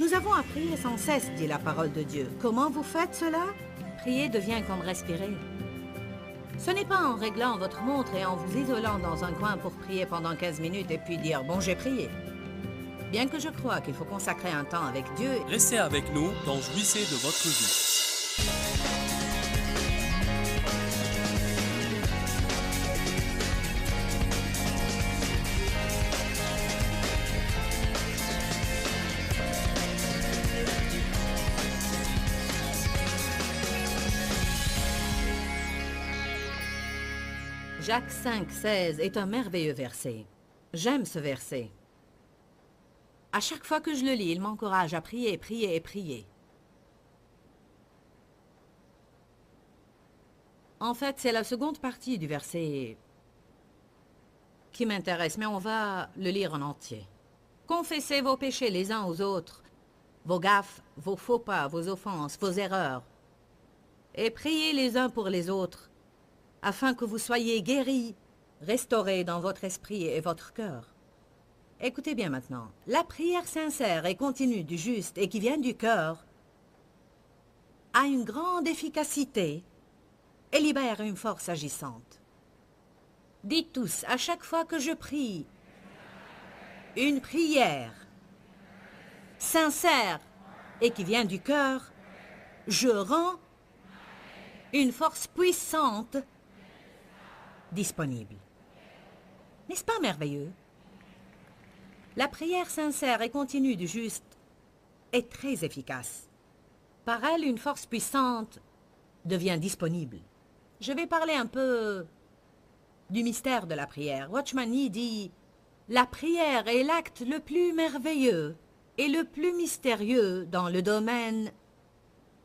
Nous avons à prier sans cesse, dit la parole de Dieu. Comment vous faites cela? Prier devient comme respirer. Ce n'est pas en réglant votre montre et en vous isolant dans un coin pour prier pendant 15 minutes et puis dire « bon, j'ai prié ». Bien que je crois qu'il faut consacrer un temps avec Dieu... Restez avec nous dans Jouissez de votre vie. Jacques 5, 16 est un merveilleux verset. J'aime ce verset. À chaque fois que je le lis, il m'encourage à prier, prier et prier. En fait, c'est la seconde partie du verset qui m'intéresse, mais on va le lire en entier. Confessez vos péchés les uns aux autres, vos gaffes, vos faux pas, vos offenses, vos erreurs, et priez les uns pour les autres, afin que vous soyez guéris, restaurés dans votre esprit et votre cœur. Écoutez bien maintenant, la prière sincère et continue du juste et qui vient du cœur a une grande efficacité et libère une force agissante. Dites tous, à chaque fois que je prie, une prière sincère et qui vient du cœur, je rends une force puissante disponible. N'est-ce pas merveilleux? La prière sincère et continue du juste est très efficace. Par elle, une force puissante devient disponible. Je vais parler un peu du mystère de la prière. Watchman Nee dit « La prière est l'acte le plus merveilleux et le plus mystérieux dans le domaine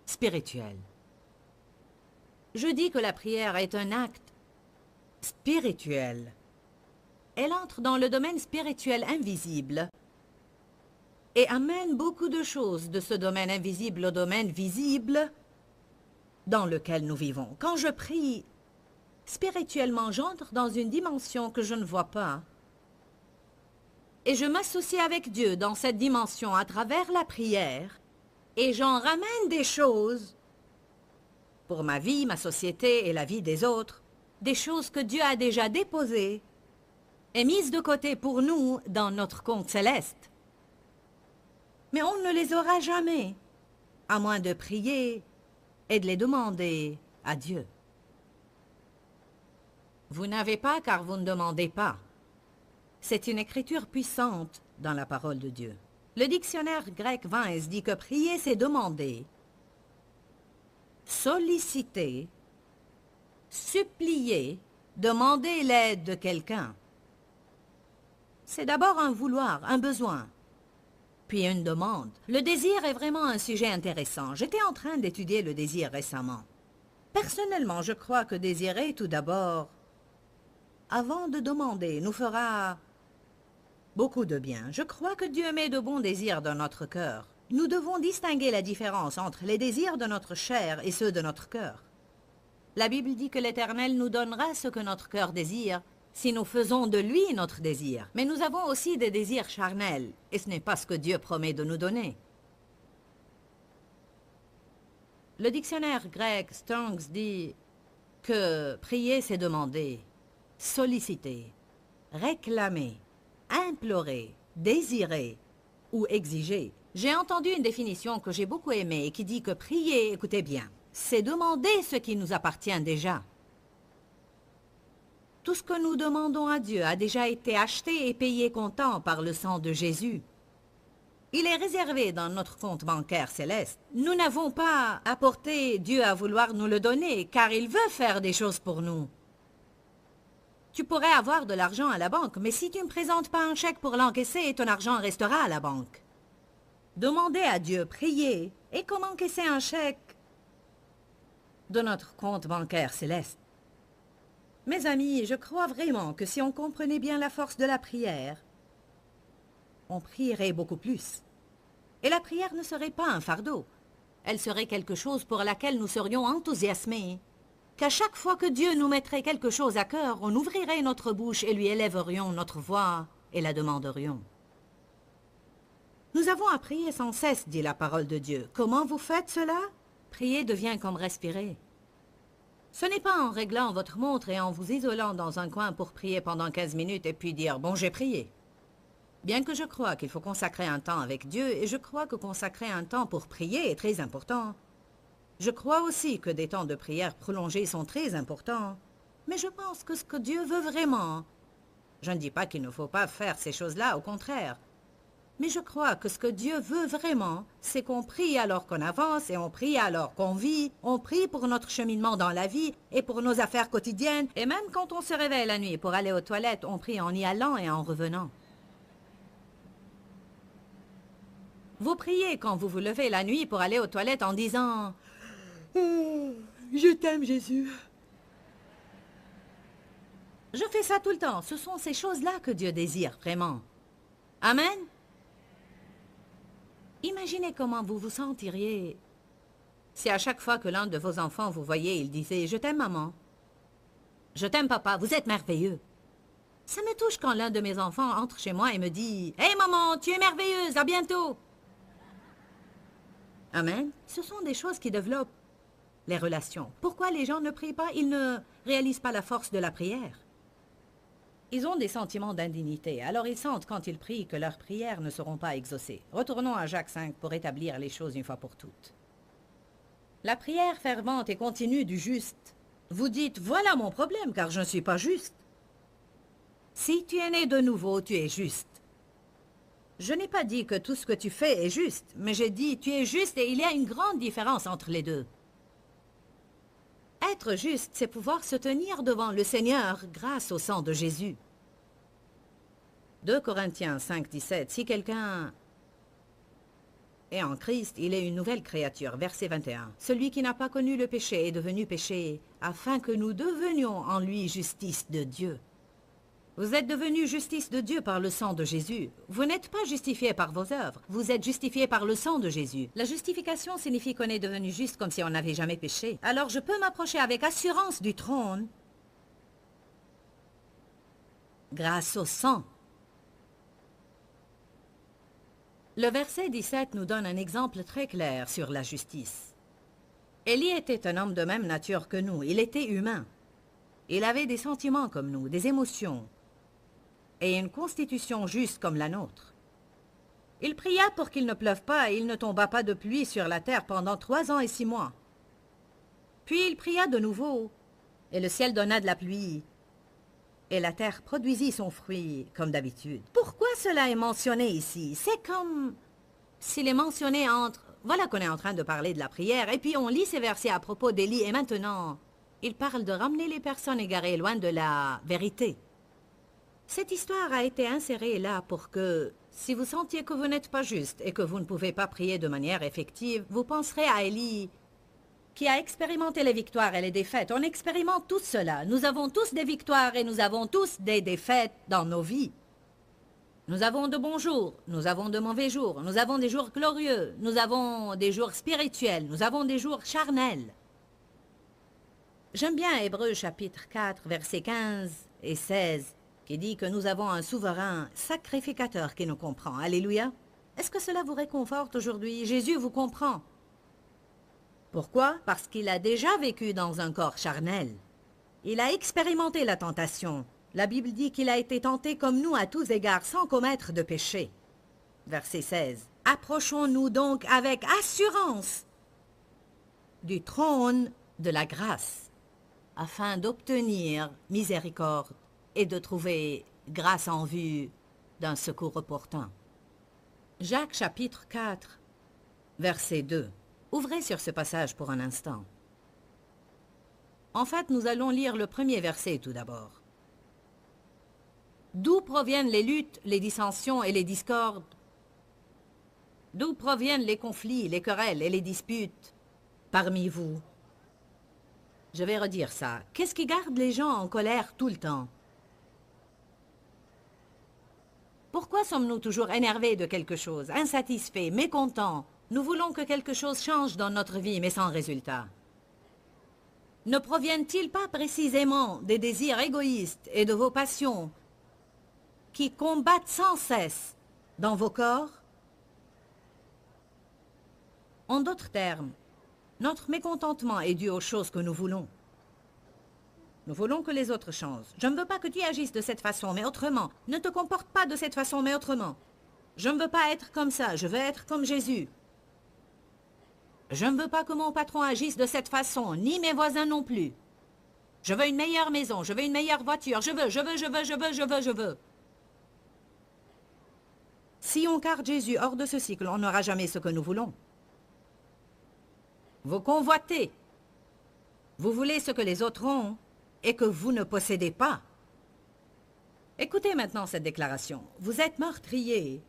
spirituel. » Je dis que la prière est un acte spirituel. Elle entre dans le domaine spirituel invisible et amène beaucoup de choses de ce domaine invisible au domaine visible dans lequel nous vivons. Quand je prie, spirituellement, j'entre dans une dimension que je ne vois pas. Et je m'associe avec Dieu dans cette dimension à travers la prière et j'en ramène des choses pour ma vie, ma société et la vie des autres, des choses que Dieu a déjà déposées et mises de côté pour nous dans notre compte céleste. Mais on ne les aura jamais, à moins de prier et de les demander à Dieu. Vous n'avez pas car vous ne demandez pas. C'est une écriture puissante dans la parole de Dieu. Le dictionnaire grec Vins dit que prier, c'est demander, solliciter, supplier, demander l'aide de quelqu'un. C'est d'abord un vouloir, un besoin, puis une demande. Le désir est vraiment un sujet intéressant. J'étais en train d'étudier le désir récemment. Personnellement, je crois que désirer, tout d'abord, avant de demander, nous fera beaucoup de bien. Je crois que Dieu met de bons désirs dans notre cœur. Nous devons distinguer la différence entre les désirs de notre chair et ceux de notre cœur. La Bible dit que l'Éternel nous donnera ce que notre cœur désire, si nous faisons de lui notre désir. Mais nous avons aussi des désirs charnels, et ce n'est pas ce que Dieu promet de nous donner. Le dictionnaire grec Strong's dit que prier, c'est demander, solliciter, réclamer, implorer, désirer ou exiger. J'ai entendu une définition que j'ai beaucoup aimée et qui dit que prier, écoutez bien, c'est demander ce qui nous appartient déjà. Tout ce que nous demandons à Dieu a déjà été acheté et payé comptant par le sang de Jésus. Il est réservé dans notre compte bancaire céleste. Nous n'avons pas à porter Dieu à vouloir nous le donner, car il veut faire des choses pour nous. Tu pourrais avoir de l'argent à la banque, mais si tu ne présentes pas un chèque pour l'encaisser, ton argent restera à la banque. Demandez à Dieu, prier, et comme encaisser un chèque de notre compte bancaire céleste. Mes amis, je crois vraiment que si on comprenait bien la force de la prière, on prierait beaucoup plus. Et la prière ne serait pas un fardeau. Elle serait quelque chose pour laquelle nous serions enthousiasmés. Qu'à chaque fois que Dieu nous mettrait quelque chose à cœur, on ouvrirait notre bouche et lui élèverions notre voix et la demanderions. Nous Nous avons à prier sans cesse, dit la parole de Dieu. Comment vous faites cela? Prier devient comme respirer. Ce n'est pas en réglant votre montre et en vous isolant dans un coin pour prier pendant 15 minutes et puis dire « bon, j'ai prié ». Bien que je crois qu'il faut consacrer un temps avec Dieu et je crois que consacrer un temps pour prier est très important. Je crois aussi que des temps de prière prolongés sont très importants. Mais je pense que ce que Dieu veut vraiment, je ne dis pas qu'il ne faut pas faire ces choses-là, au contraire. Mais je crois que ce que Dieu veut vraiment, c'est qu'on prie alors qu'on avance et on prie alors qu'on vit. On prie pour notre cheminement dans la vie et pour nos affaires quotidiennes. Et même quand on se réveille la nuit pour aller aux toilettes, on prie en y allant et en revenant. Vous priez quand vous vous levez la nuit pour aller aux toilettes en disant « Je t'aime, Jésus ». Je fais ça tout le temps. Ce sont ces choses-là que Dieu désire vraiment. Amen. Imaginez comment vous vous sentiriez si à chaque fois que l'un de vos enfants vous voyait, il disait « Je t'aime, maman ». « Je t'aime, papa, vous êtes merveilleux ». Ça me touche quand l'un de mes enfants entre chez moi et me dit « Hey, maman, tu es merveilleuse, à bientôt ». Amen. Ce sont des choses qui développent les relations. Pourquoi les gens ne prient pas? Ils ne réalisent pas la force de la prière. Ils ont des sentiments d'indignité, alors ils sentent quand ils prient que leurs prières ne seront pas exaucées. Retournons à Jacques 5 pour établir les choses une fois pour toutes. La prière fervente et continue du juste. Vous dites, voilà mon problème, car je ne suis pas juste. Si tu es né de nouveau, tu es juste. Je n'ai pas dit que tout ce que tu fais est juste, mais j'ai dit, tu es juste et il y a une grande différence entre les deux. Être juste, c'est pouvoir se tenir devant le Seigneur grâce au sang de Jésus. 2 Corinthiens 5, 17. Si quelqu'un est en Christ, il est une nouvelle créature. Verset 21. Celui qui n'a pas connu le péché est devenu péché, afin que nous devenions en lui justice de Dieu. Vous êtes devenus justice de Dieu par le sang de Jésus. Vous n'êtes pas justifiés par vos œuvres. Vous êtes justifiés par le sang de Jésus. La justification signifie qu'on est devenu juste comme si on n'avait jamais péché. Alors je peux m'approcher avec assurance du trône grâce au sang. Le verset 17 nous donne un exemple très clair sur la justice. Élie était un homme de même nature que nous. Il était humain. Il avait des sentiments comme nous, des émotions, et une constitution juste comme la nôtre. Il pria pour qu'il ne pleuve pas et il ne tomba pas de pluie sur la terre pendant 3 ans et 6 mois. Puis il pria de nouveau, et le ciel donna de la pluie, et la terre produisit son fruit comme d'habitude. Pourquoi cela est mentionné ici? C'est comme s'il est mentionné entre... Voilà qu'on est en train de parler de la prière, et puis on lit ces versets à propos d'Élie, et maintenant, il parle de ramener les personnes égarées loin de la vérité. Cette histoire a été insérée là pour que, si vous sentiez que vous n'êtes pas juste et que vous ne pouvez pas prier de manière effective, vous penserez à Élie, qui a expérimenté les victoires et les défaites. On expérimente tous cela. Nous avons tous des victoires et nous avons tous des défaites dans nos vies. Nous avons de bons jours, nous avons de mauvais jours, nous avons des jours glorieux, nous avons des jours spirituels, nous avons des jours charnels. J'aime bien Hébreux chapitre 4, versets 15 et 16, qui dit que nous avons un souverain sacrificateur qui nous comprend. Alléluia. Est-ce que cela vous réconforte aujourd'hui? Jésus vous comprend. Pourquoi? Parce qu'il a déjà vécu dans un corps charnel. Il a expérimenté la tentation. La Bible dit qu'il a été tenté comme nous à tous égards sans commettre de péché. Verset 16. Approchons-nous donc avec assurance du trône de la grâce, afin d'obtenir miséricorde et de trouver grâce en vue d'un secours opportun. Jacques chapitre 4, verset 2. Ouvrez sur ce passage pour un instant. En fait, nous allons lire le premier verset tout d'abord. D'où proviennent les luttes, les dissensions et les discordes? D'où proviennent les conflits, les querelles et les disputes parmi vous? Je vais redire ça. Qu'est-ce qui garde les gens en colère tout le temps? Pourquoi sommes-nous toujours énervés de quelque chose, insatisfaits, mécontents? Nous voulons que quelque chose change dans notre vie, mais sans résultat. Ne proviennent-ils pas précisément des désirs égoïstes et de vos passions qui combattent sans cesse dans vos corps? En d'autres termes, notre mécontentement est dû aux choses que nous voulons. Nous voulons que les autres changent. Je ne veux pas que tu agisses de cette façon, mais autrement. Ne te comporte pas de cette façon, mais autrement. Je ne veux pas être comme ça, je veux être comme Jésus. Je ne veux pas que mon patron agisse de cette façon, ni mes voisins non plus. Je veux une meilleure maison, je veux une meilleure voiture, je veux. Si on garde Jésus hors de ce cycle, on n'aura jamais ce que nous voulons. Vous convoitez. Vous voulez ce que les autres ont et que vous ne possédez pas. Écoutez maintenant cette déclaration. Vous êtes meurtrier,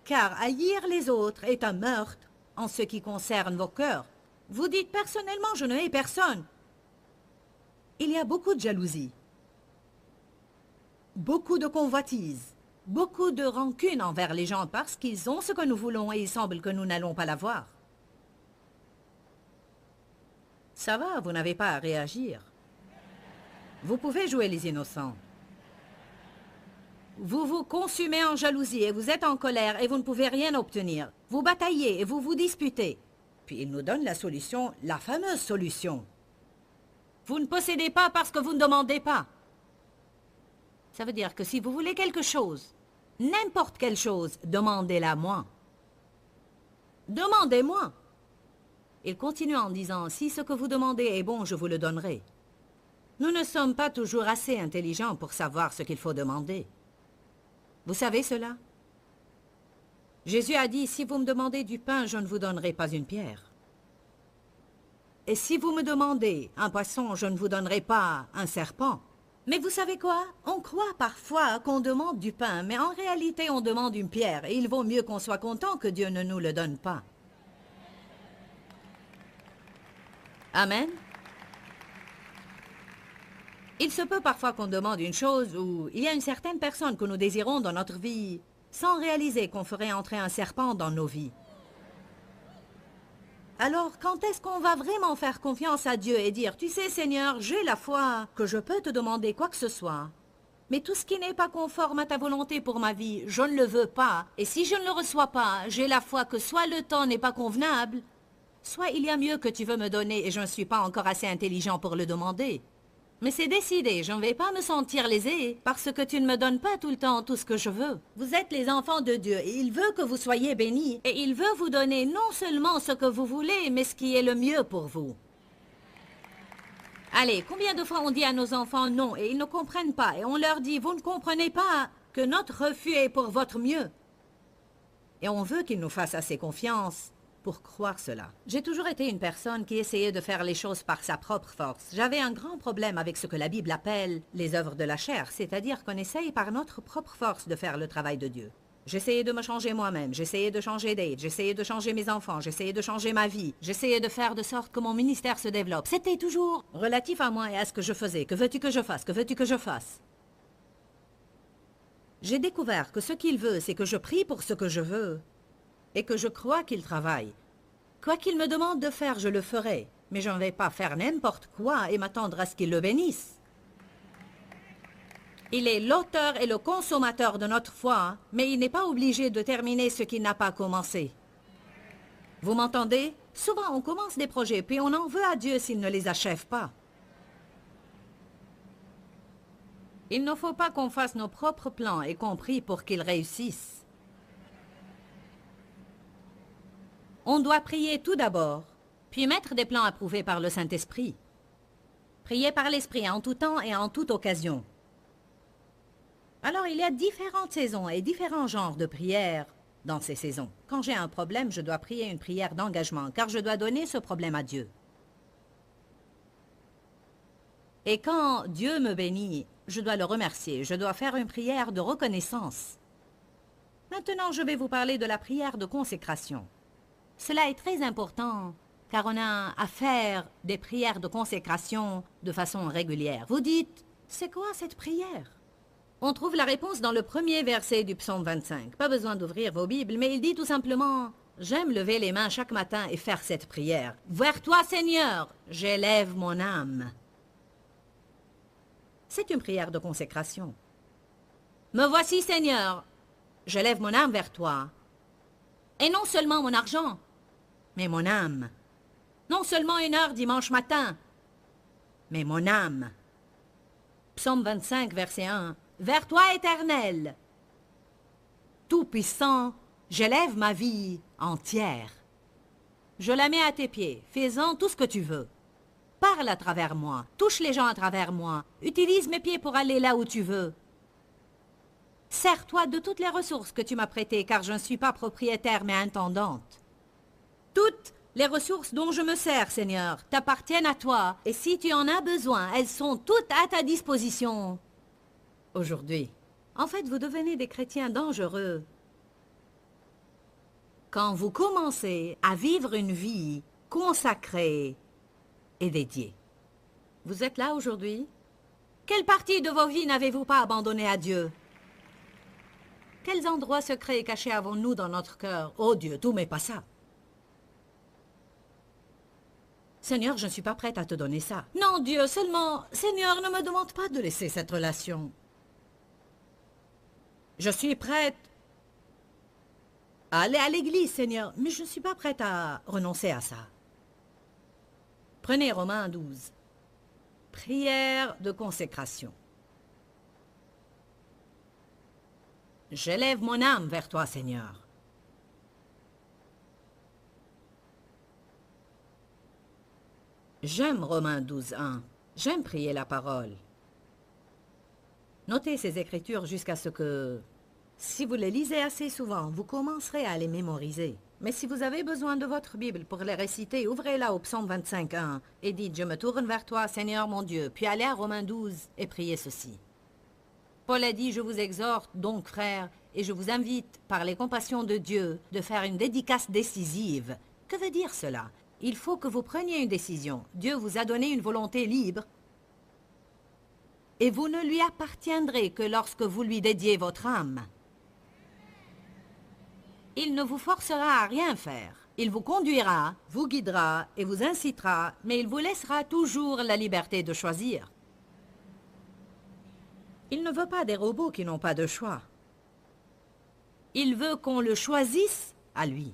car haïr les autres est un meurtre en ce qui concerne vos cœurs. Vous dites personnellement, je ne hais personne. Il y a beaucoup de jalousie, beaucoup de convoitise, beaucoup de rancune envers les gens parce qu'ils ont ce que nous voulons et il semble que nous n'allons pas l'avoir. Ça va, vous n'avez pas à réagir. Vous pouvez jouer les innocents. Vous vous consumez en jalousie et vous êtes en colère et vous ne pouvez rien obtenir. Vous bataillez et vous vous disputez. Puis il nous donne la solution, la fameuse solution. Vous ne possédez pas parce que vous ne demandez pas. Ça veut dire que si vous voulez quelque chose, n'importe quelle chose, demandez-la moi. Demandez-moi. Il continue en disant, si ce que vous demandez est bon, je vous le donnerai. Nous ne sommes pas toujours assez intelligents pour savoir ce qu'il faut demander. Vous savez cela? Jésus a dit, si vous me demandez du pain, je ne vous donnerai pas une pierre. Et si vous me demandez un poisson, je ne vous donnerai pas un serpent. Mais vous savez quoi? On croit parfois qu'on demande du pain, mais en réalité on demande une pierre. Et il vaut mieux qu'on soit content que Dieu ne nous le donne pas. Amen. Il se peut parfois qu'on demande une chose ou il y a une certaine personne que nous désirons dans notre vie sans réaliser qu'on ferait entrer un serpent dans nos vies. Alors, quand est-ce qu'on va vraiment faire confiance à Dieu et dire, tu sais Seigneur, j'ai la foi que je peux te demander quoi que ce soit, mais tout ce qui n'est pas conforme à ta volonté pour ma vie, je ne le veux pas, et si je ne le reçois pas, j'ai la foi que soit le temps n'est pas convenable, soit il y a mieux que tu veux me donner et je ne suis pas encore assez intelligent pour le demander. Mais c'est décidé, je ne vais pas me sentir lésé parce que tu ne me donnes pas tout le temps tout ce que je veux. Vous êtes les enfants de Dieu et il veut que vous soyez bénis. Et il veut vous donner non seulement ce que vous voulez, mais ce qui est le mieux pour vous. Allez, combien de fois on dit à nos enfants non et ils ne comprennent pas et on leur dit, vous ne comprenez pas que notre refus est pour votre mieux. Et on veut qu'ils nous fassent assez confiance pour croire cela. J'ai toujours été une personne qui essayait de faire les choses par sa propre force. J'avais un grand problème avec ce que la Bible appelle les œuvres de la chair, c'est-à-dire qu'on essaye par notre propre force de faire le travail de Dieu. J'essayais de me changer moi-même, j'essayais de changer Dave, j'essayais de changer mes enfants, j'essayais de changer ma vie, j'essayais de faire de sorte que mon ministère se développe. C'était toujours relatif à moi et à ce que je faisais. Que veux-tu que je fasse? Que veux-tu que je fasse? J'ai découvert que ce qu'il veut, c'est que je prie pour ce que je veux et que je crois qu'il travaille. Quoi qu'il me demande de faire, je le ferai, mais je ne vais pas faire n'importe quoi et m'attendre à ce qu'il le bénisse. Il est l'auteur et le consommateur de notre foi, mais il n'est pas obligé de terminer ce qu'il n'a pas commencé. Vous m'entendez? Souvent, on commence des projets, puis on en veut à Dieu s'il ne les achève pas. Il ne faut pas qu'on fasse nos propres plans et qu'on prie pour qu'ils réussissent. On doit prier tout d'abord, puis mettre des plans approuvés par le Saint-Esprit. Prier par l'Esprit en tout temps et en toute occasion. Alors, il y a différentes saisons et différents genres de prières dans ces saisons. Quand j'ai un problème, je dois prier une prière d'engagement, car je dois donner ce problème à Dieu. Et quand Dieu me bénit, je dois le remercier. Je dois faire une prière de reconnaissance. Maintenant, je vais vous parler de la prière de consécration. Cela est très important, car on a à faire des prières de consécration de façon régulière. Vous dites, c'est quoi cette prière? On trouve la réponse dans le premier verset du psaume 25. Pas besoin d'ouvrir vos Bibles, mais il dit tout simplement, j'aime lever les mains chaque matin et faire cette prière. Vers toi, Seigneur, j'élève mon âme. C'est une prière de consécration. Me voici, Seigneur, j'élève mon âme vers toi. Et non seulement mon argent, mais mon âme. Non seulement 1 heure dimanche matin, mais mon âme. Psaume 25, verset 1. Vers toi, Éternel, Tout-Puissant, j'élève ma vie entière. Je la mets à tes pieds, fais-en tout ce que tu veux. Parle à travers moi, touche les gens à travers moi, utilise mes pieds pour aller là où tu veux. Sers-toi de toutes les ressources que tu m'as prêtées, car je ne suis pas propriétaire mais intendante. Toutes les ressources dont je me sers, Seigneur, t'appartiennent à toi, et si tu en as besoin, elles sont toutes à ta disposition. Aujourd'hui, en fait, vous devenez des chrétiens dangereux quand vous commencez à vivre une vie consacrée et dédiée. Vous êtes là aujourd'hui? Quelle partie de vos vies n'avez-vous pas abandonné à Dieu? Quels endroits secrets et cachés avons-nous dans notre cœur? Oh Dieu, tout mais pas ça. Seigneur, je ne suis pas prête à te donner ça. Non, Dieu, seulement, Seigneur, ne me demande pas de laisser cette relation. Je suis prête à aller à l'église, Seigneur, mais je ne suis pas prête à renoncer à ça. Prenez Romains 12. Prière de consécration. J'élève mon âme vers toi, Seigneur. J'aime Romains 12, 1. J'aime prier la parole. Notez ces écritures jusqu'à ce que, si vous les lisez assez souvent, vous commencerez à les mémoriser. Mais si vous avez besoin de votre Bible pour les réciter, ouvrez-la au psaume 25, 1 et dites « Je me tourne vers toi, Seigneur mon Dieu », puis allez à Romains 12 et priez ceci. Paul a dit « Je vous exhorte donc, frères, et je vous invite, par les compassions de Dieu, de faire une dédicace décisive. » Que veut dire cela? Il faut que vous preniez une décision. Dieu vous a donné une volonté libre. Et vous ne lui appartiendrez que lorsque vous lui dédiez votre âme. Il ne vous forcera à rien faire. Il vous conduira, vous guidera et vous incitera, mais il vous laissera toujours la liberté de choisir. Il ne veut pas des robots qui n'ont pas de choix. Il veut qu'on le choisisse à lui.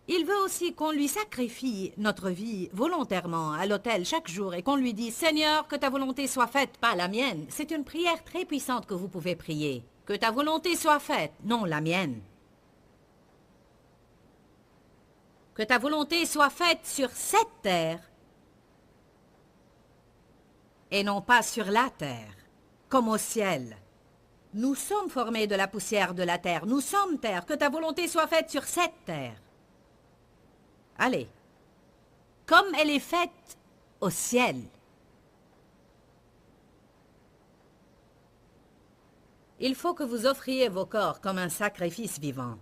Il veut aussi qu'on lui sacrifie notre vie volontairement à l'autel chaque jour et qu'on lui dise « Seigneur, que ta volonté soit faite, pas la mienne ». C'est une prière très puissante que vous pouvez prier. Que ta volonté soit faite, non la mienne. Que ta volonté soit faite sur cette terre et non pas sur la terre, comme au ciel. Nous sommes formés de la poussière de la terre, nous sommes terre, que ta volonté soit faite sur cette terre. Allez, comme elle est faite au ciel. Il faut que vous offriez vos corps comme un sacrifice vivant.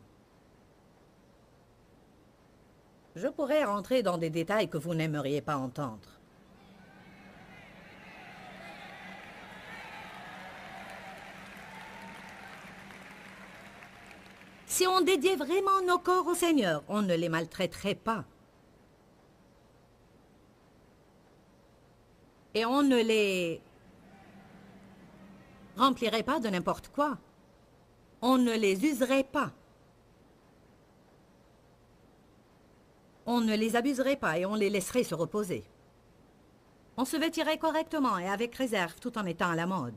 Je pourrais rentrer dans des détails que vous n'aimeriez pas entendre. Si on dédiait vraiment nos corps au Seigneur, on ne les maltraiterait pas. Et on ne les remplirait pas de n'importe quoi. On ne les userait pas. On ne les abuserait pas et on les laisserait se reposer. On se vêtirait correctement et avec réserve tout en étant à la mode.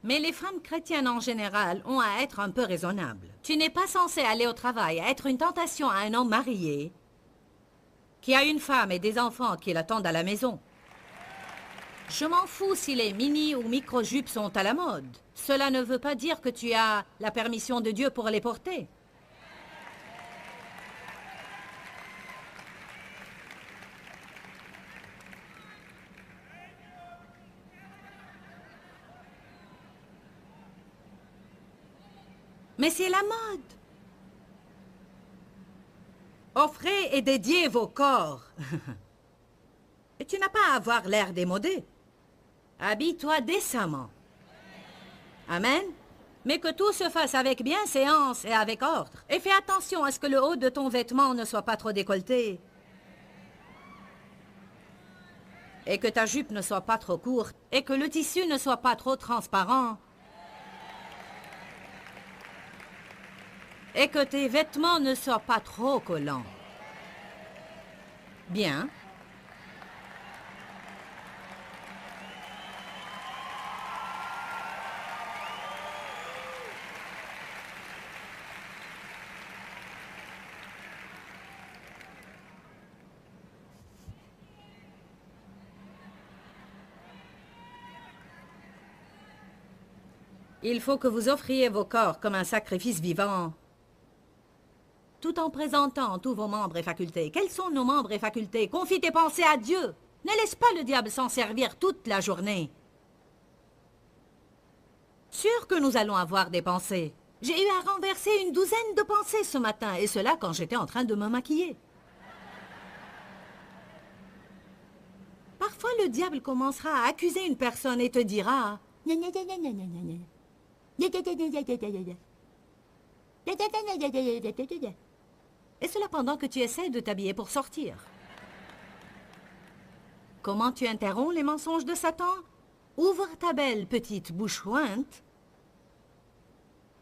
Mais les femmes chrétiennes en général ont à être un peu raisonnables. Tu n'es pas censé aller au travail, à être une tentation à un homme marié qui a une femme et des enfants qui l'attendent à la maison. Je m'en fous si les mini ou micro-jupes sont à la mode. Cela ne veut pas dire que tu as la permission de Dieu pour les porter. Mais c'est la mode. Offrez et dédiez vos corps. Et tu n'as pas à avoir l'air démodé. Habille-toi décemment. Amen. Mais que tout se fasse avec bienséance et avec ordre. Et fais attention à ce que le haut de ton vêtement ne soit pas trop décolleté. Et que ta jupe ne soit pas trop courte. Et que le tissu ne soit pas trop transparent. Et que tes vêtements ne soient pas trop collants. Bien. Il faut que vous offriez vos corps comme un sacrifice vivant, tout en présentant tous vos membres et facultés. Quels sont nos membres et facultés? Confie tes pensées à Dieu. Ne laisse pas le diable s'en servir toute la journée. Sûr que nous allons avoir des pensées. J'ai eu à renverser une douzaine de pensées ce matin, et cela quand j'étais en train de me maquiller. Parfois, le diable commencera à accuser une personne et te dira... Et cela pendant que tu essaies de t'habiller pour sortir. Comment tu interromps les mensonges de Satan? Ouvre ta belle petite bouche jointe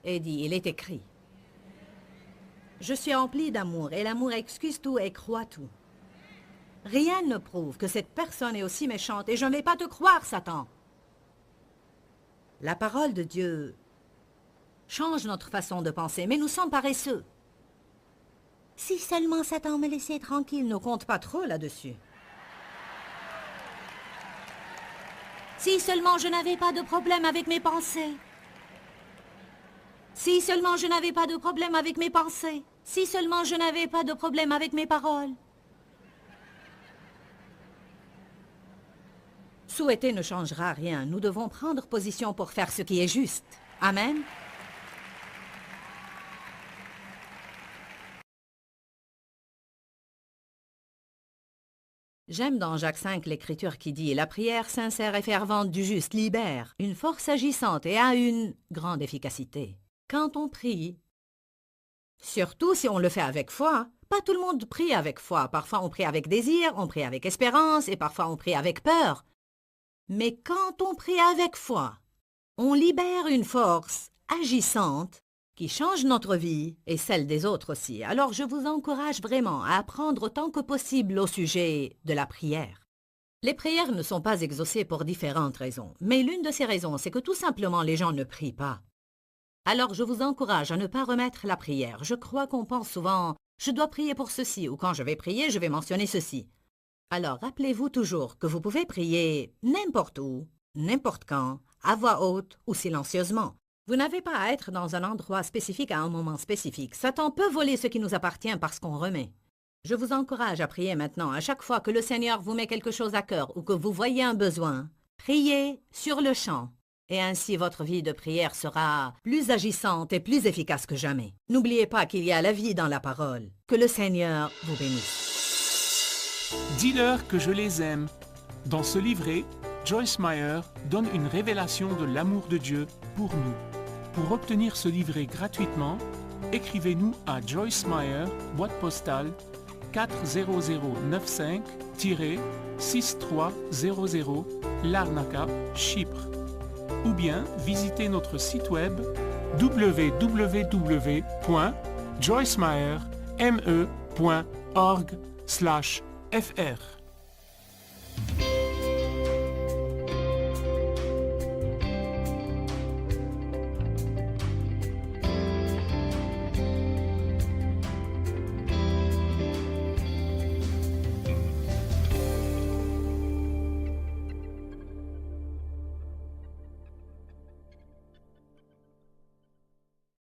et dis, il est écrit. Je suis empli d'amour, et l'amour excuse tout et croit tout. Rien ne prouve que cette personne est aussi méchante, et je ne vais pas te croire, Satan. La parole de Dieu change notre façon de penser, mais nous sommes paresseux. Si seulement Satan me laissait tranquille, ne compte pas trop là-dessus. Si seulement je n'avais pas de problème avec mes pensées. Si seulement je n'avais pas de problème avec mes pensées. Si seulement je n'avais pas de problème avec mes paroles. Souhaiter ne changera rien. Nous devons prendre position pour faire ce qui est juste. Amen. J'aime dans Jacques 5 l'écriture qui dit « La prière sincère et fervente du juste libère une force agissante et a une grande efficacité. » Quand on prie, surtout si on le fait avec foi, pas tout le monde prie avec foi. Parfois on prie avec désir, on prie avec espérance et parfois on prie avec peur. Mais quand on prie avec foi, on libère une force agissante qui change notre vie et celle des autres aussi. Alors je vous encourage vraiment à apprendre autant que possible au sujet de la prière. Les prières ne sont pas exaucées pour différentes raisons, mais l'une de ces raisons, c'est que tout simplement les gens ne prient pas. Alors je vous encourage à ne pas remettre la prière. Je crois qu'on pense souvent « je dois prier pour ceci » ou « quand je vais prier, je vais mentionner ceci ». Alors rappelez-vous toujours que vous pouvez prier n'importe où, n'importe quand, à voix haute ou silencieusement. Vous n'avez pas à être dans un endroit spécifique à un moment spécifique. Satan peut voler ce qui nous appartient parce qu'on remet. Je vous encourage à prier maintenant. À chaque fois que le Seigneur vous met quelque chose à cœur ou que vous voyez un besoin, priez sur le champ. Et ainsi votre vie de prière sera plus agissante et plus efficace que jamais. N'oubliez pas qu'il y a la vie dans la parole. Que le Seigneur vous bénisse. Dis-leur que je les aime. Dans ce livret, Joyce Meyer donne une révélation de l'amour de Dieu pour nous. Pour obtenir ce livret gratuitement, écrivez-nous à Joyce Meyer, boîte postale 40095-6300 Larnaca, Chypre. Ou bien visitez notre site web www.joycemeyer.org/fr.